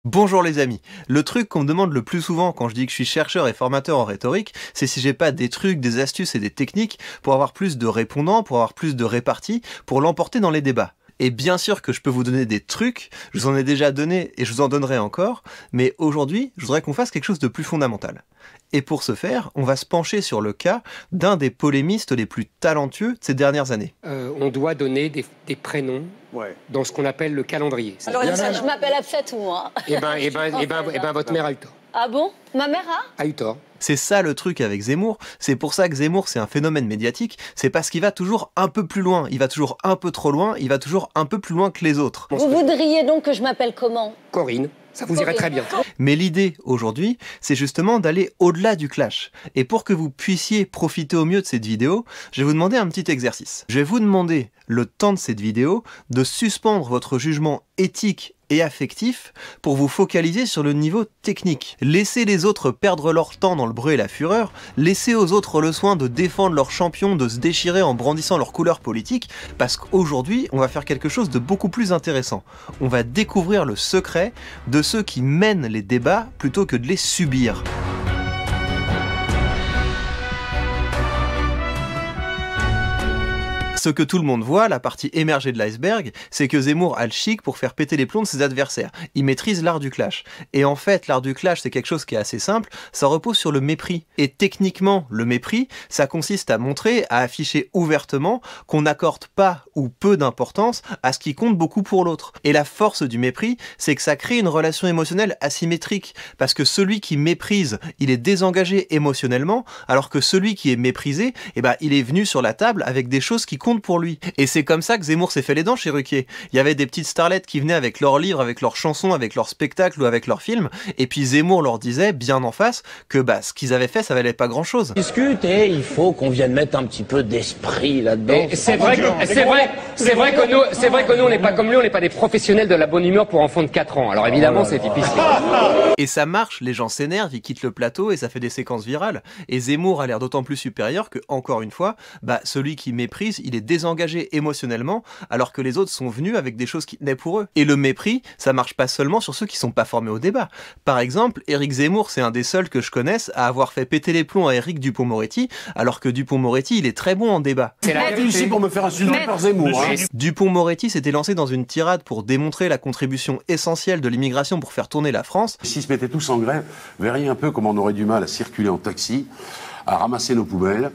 Bonjour les amis, le truc qu'on me demande le plus souvent quand je dis que je suis chercheur et formateur en rhétorique, c'est si j'ai pas des trucs, des astuces et des techniques pour avoir plus de répondants, pour avoir plus de réparties, pour l'emporter dans les débats. Et bien sûr que je peux vous donner des trucs, je vous en ai déjà donné et je vous en donnerai encore, mais aujourd'hui, je voudrais qu'on fasse quelque chose de plus fondamental. Et pour ce faire, on va se pencher sur le cas d'un des polémistes les plus talentueux de ces dernières années. On doit donner des prénoms dans ce qu'on appelle le calendrier. Alors, je m'appelle Absatou, moi. Eh ben, votre mère a eu tort. Ah bon? Ma mère a eu tort. C'est ça le truc avec Zemmour, c'est pour ça que Zemmour c'est un phénomène médiatique, c'est parce qu'il va toujours un peu plus loin, il va toujours un peu trop loin, il va toujours un peu plus loin que les autres. Vous voudriez donc que je m'appelle comment? Corinne. Ça vous irait très bien. Mais l'idée, aujourd'hui, c'est justement d'aller au-delà du clash. Et pour que vous puissiez profiter au mieux de cette vidéo, je vais vous demander un petit exercice. Je vais vous demander, le temps de cette vidéo, de suspendre votre jugement éthique et affectif pour vous focaliser sur le niveau technique. Laissez les autres perdre leur temps dans le bruit et la fureur, laissez aux autres le soin de défendre leur champion, de se déchirer en brandissant leur couleur politique, parce qu'aujourd'hui, on va faire quelque chose de beaucoup plus intéressant. On va découvrir le secret de ceux qui mènent les débats plutôt que de les subir. Ce que tout le monde voit, la partie émergée de l'iceberg, c'est que Zemmour a le chic pour faire péter les plombs de ses adversaires. Il maîtrise l'art du clash. Et en fait, l'art du clash, c'est quelque chose qui est assez simple, ça repose sur le mépris. Et techniquement, le mépris, ça consiste à montrer, à afficher ouvertement qu'on n'accorde pas ou peu d'importance à ce qui compte beaucoup pour l'autre. Et la force du mépris, c'est que ça crée une relation émotionnelle asymétrique, parce que celui qui méprise, il est désengagé émotionnellement, alors que celui qui est méprisé, eh ben, il est venu sur la table avec des choses qui comptent pour lui. Et c'est comme ça que Zemmour s'est fait les dents chez Ruquier. Il y avait des petites starlettes qui venaient avec leurs livres, avec leurs chansons, avec leurs spectacles ou avec leurs films, et puis Zemmour leur disait, bien en face, que ce qu'ils avaient fait, ça valait pas grand chose. Discute et il faut qu'on vienne mettre un petit peu d'esprit là-dedans. C'est vrai que nous, on n'est pas comme lui, on n'est pas des professionnels de la bonne humeur pour enfants de 4 ans. Alors évidemment, c'est difficile. Et ça marche, les gens s'énervent, ils quittent le plateau et ça fait des séquences virales. Et Zemmour a l'air d'autant plus supérieur que, encore une fois, celui qui méprise, il est désengagé émotionnellement, alors que les autres sont venus avec des choses qui tenaient pour eux. Et le mépris, ça marche pas seulement sur ceux qui sont pas formés au débat. Par exemple, Éric Zemmour, c'est un des seuls que je connaisse à avoir fait péter les plombs à Éric Dupond-Moretti, alors que Dupond-Moretti, il est très bon en débat. C'est la vérité ici pour me faire insulter par Zemmour. Dupond-Moretti s'était lancé dans une tirade pour démontrer la contribution essentielle de l'immigration pour faire tourner la France. S'ils se mettaient tous en grève, vous verriez un peu comme on aurait du mal à circuler en taxi, à ramasser nos poubelles.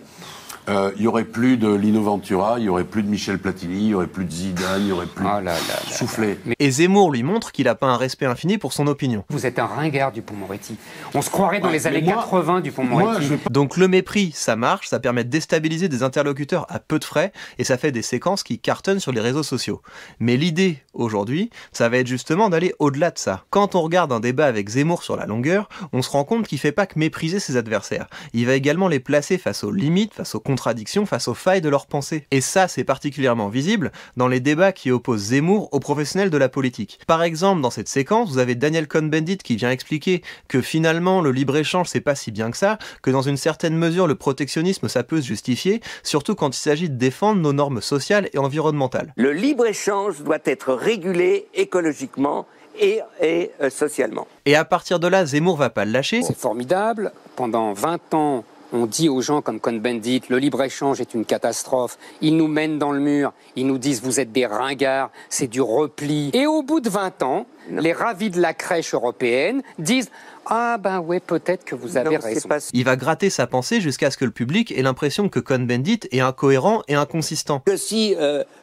Il n'y aurait plus de Lino Ventura, il n'y aurait plus de Michel Platini, il n'y aurait plus de Zidane, il n'y aurait plus de Soufflé. Et Zemmour lui montre qu'il n'a pas un respect infini pour son opinion. Vous êtes un ringard, Dupond-Moretti. On se croirait dans les années 80, Dupond-Moretti. Donc le mépris, ça marche, ça permet de déstabiliser des interlocuteurs à peu de frais, et ça fait des séquences qui cartonnent sur les réseaux sociaux. Mais l'idée, aujourd'hui, ça va être justement d'aller au-delà de ça. Quand on regarde un débat avec Zemmour sur la longueur, on se rend compte qu'il fait pas que mépriser ses adversaires. Il va également les placer face aux limites, face aux contradictions, face aux failles de leur pensée. Et ça, c'est particulièrement visible dans les débats qui opposent Zemmour aux professionnels de la politique. Par exemple, dans cette séquence, vous avez Daniel Cohn-Bendit qui vient expliquer que finalement, le libre-échange, c'est pas si bien que ça, que dans une certaine mesure, le protectionnisme, ça peut se justifier, surtout quand il s'agit de défendre nos normes sociales et environnementales. Le libre-échange doit être régulé écologiquement et socialement. Et à partir de là, Zemmour va pas le lâcher. C'est formidable. Pendant 20 ans, on dit aux gens comme Cohn-Bendit, le libre-échange est une catastrophe. Ils nous mènent dans le mur. Ils nous disent, vous êtes des ringards, c'est du repli. Et au bout de 20 ans, les ravis de la crèche européenne disent, ah ouais, peut-être que vous avez raison. Il va gratter sa pensée jusqu'à ce que le public ait l'impression que Cohn-Bendit est incohérent et inconsistant. Que si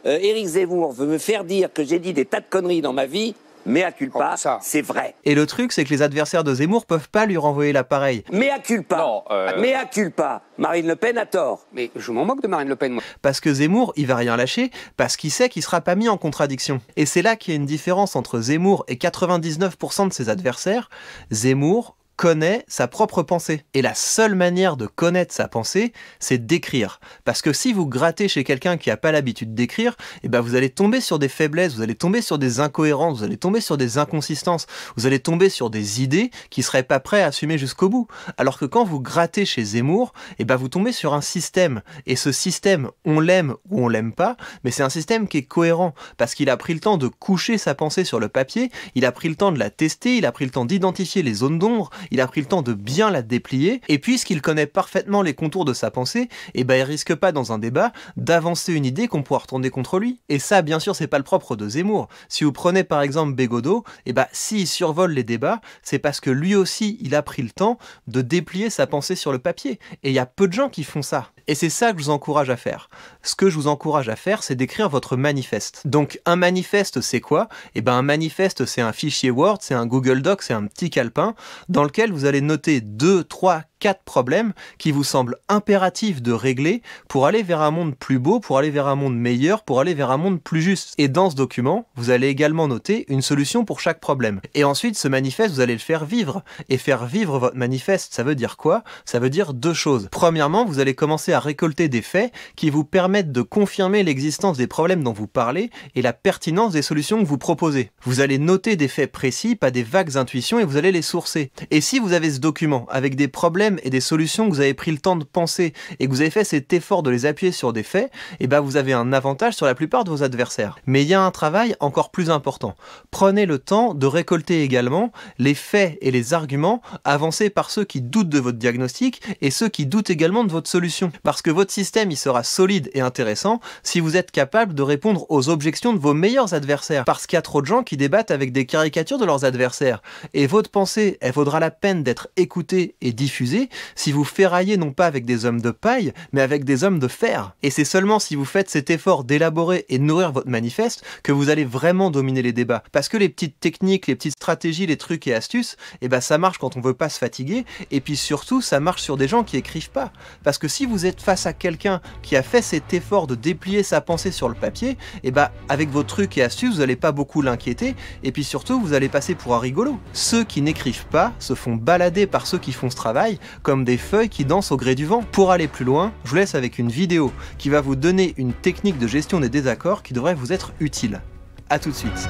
Éric Zemmour veut me faire dire que j'ai dit des tas de conneries dans ma vie, mea culpa, c'est vrai. Et le truc, c'est que les adversaires de Zemmour peuvent pas lui renvoyer l'appareil. Mea culpa, mea culpa, Marine Le Pen a tort. Mais je m'en moque de Marine Le Pen, moi. Parce que Zemmour, il va rien lâcher, parce qu'il sait qu'il sera pas mis en contradiction. Et c'est là qu'il y a une différence entre Zemmour et 99% de ses adversaires. Zemmour, connaît sa propre pensée. Et la seule manière de connaître sa pensée, c'est d'écrire. Parce que si vous grattez chez quelqu'un qui n'a pas l'habitude d'écrire, eh ben vous allez tomber sur des faiblesses, vous allez tomber sur des incohérences, vous allez tomber sur des inconsistances, vous allez tomber sur des idées qui ne seraient pas prêts à assumer jusqu'au bout. Alors que quand vous grattez chez Zemmour, eh ben vous tombez sur un système. Et ce système, on l'aime ou on l'aime pas, mais c'est un système qui est cohérent. Parce qu'il a pris le temps de coucher sa pensée sur le papier, il a pris le temps de la tester, il a pris le temps d'identifier les zones d'ombre, il a pris le temps de bien la déplier, et puisqu'il connaît parfaitement les contours de sa pensée, eh ben il risque pas dans un débat d'avancer une idée qu'on pourra retourner contre lui. Et ça, bien sûr, c'est pas le propre de Zemmour. Si vous prenez par exemple Bégodeau, eh ben s'il survole les débats, c'est parce que lui aussi, il a pris le temps de déplier sa pensée sur le papier. Et il y a peu de gens qui font ça. Et c'est ça que je vous encourage à faire. Ce que je vous encourage à faire, c'est d'écrire votre manifeste. Donc un manifeste, c'est quoi? Eh ben un manifeste, c'est un fichier Word, c'est un Google Doc, c'est un petit calepin dans lequel vous allez noter 2, 3, 4 problèmes qui vous semblent impératifs de régler pour aller vers un monde plus beau, pour aller vers un monde meilleur, pour aller vers un monde plus juste. Et dans ce document, vous allez également noter une solution pour chaque problème. Et ensuite, ce manifeste, vous allez le faire vivre. Et faire vivre votre manifeste, ça veut dire quoi? Ça veut dire 2 choses. Premièrement, vous allez commencer à récolter des faits qui vous permettent de confirmer l'existence des problèmes dont vous parlez et la pertinence des solutions que vous proposez. Vous allez noter des faits précis, pas des vagues intuitions, et vous allez les sourcer. Et si vous avez ce document avec des problèmes et des solutions que vous avez pris le temps de penser et que vous avez fait cet effort de les appuyer sur des faits, et ben vous avez un avantage sur la plupart de vos adversaires. Mais il y a un travail encore plus important. Prenez le temps de récolter également les faits et les arguments avancés par ceux qui doutent de votre diagnostic et ceux qui doutent également de votre solution. Parce que votre système, il sera solide et intéressant si vous êtes capable de répondre aux objections de vos meilleurs adversaires. Parce qu'il y a trop de gens qui débattent avec des caricatures de leurs adversaires. Et votre pensée, elle vaudra la peine d'être écoutée et diffusée si vous ferraillez non pas avec des hommes de paille, mais avec des hommes de fer. Et c'est seulement si vous faites cet effort d'élaborer et de nourrir votre manifeste que vous allez vraiment dominer les débats. Parce que les petites techniques, les petites stratégies, les trucs et astuces, eh ben ça marche quand on veut pas se fatiguer, et puis surtout ça marche sur des gens qui écrivent pas. Parce que si vous êtes face à quelqu'un qui a fait cet effort de déplier sa pensée sur le papier, eh ben avec vos trucs et astuces, vous n'allez pas beaucoup l'inquiéter, et puis surtout vous allez passer pour un rigolo. Ceux qui n'écrivent pas se font balader par ceux qui font ce travail, comme des feuilles qui dansent au gré du vent. Pour aller plus loin, je vous laisse avec une vidéo qui va vous donner une technique de gestion des désaccords qui devrait vous être utile. A tout de suite.